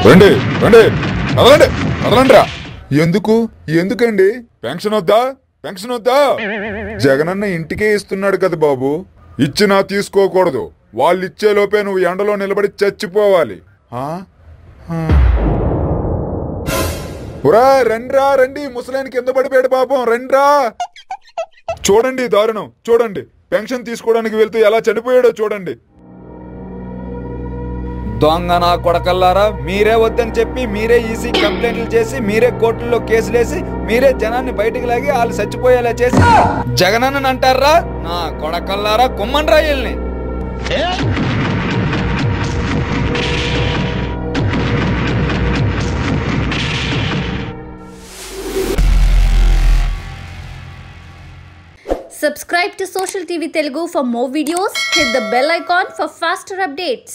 రండి రండి కదలండి కదలండిరా. ఎందుకండి? పెన్షన్ వద్దా? జగనన్న ఇంటికే ఇస్తున్నాడు కదా బాబు. ఇచ్చినా తీసుకోకూడదు. వాళ్ళు ఇచ్చే లోపే నువ్వు ఎండలో నిలబడి చచ్చిపోవాలి. రండి, ముసలాయన కింద పడిపోయాడు పాపం. రండ్రా. చూడండి దారుణం, చూడండి. పెన్షన్ తీసుకోవడానికి వెళ్తూ ఎలా చనిపోయాడో చూడండి. దొంగ నా కొడకల్లారా, మీరే వద్దని చెప్పి మీరే ఈసీ కంప్లైంట్లు చేసి మీరే కోర్టుల్లో కేసులేసి మీరే జనాన్ని బయటికి లాగి వాళ్ళు చచ్చిపోయేలా చేసి జగనన్న అంటారా? నా కొడకల్లారా, కుమ్మన్ రాయల్ని. Subscribe to Social TV Telugu for more videos. Hit the bell icon for faster updates.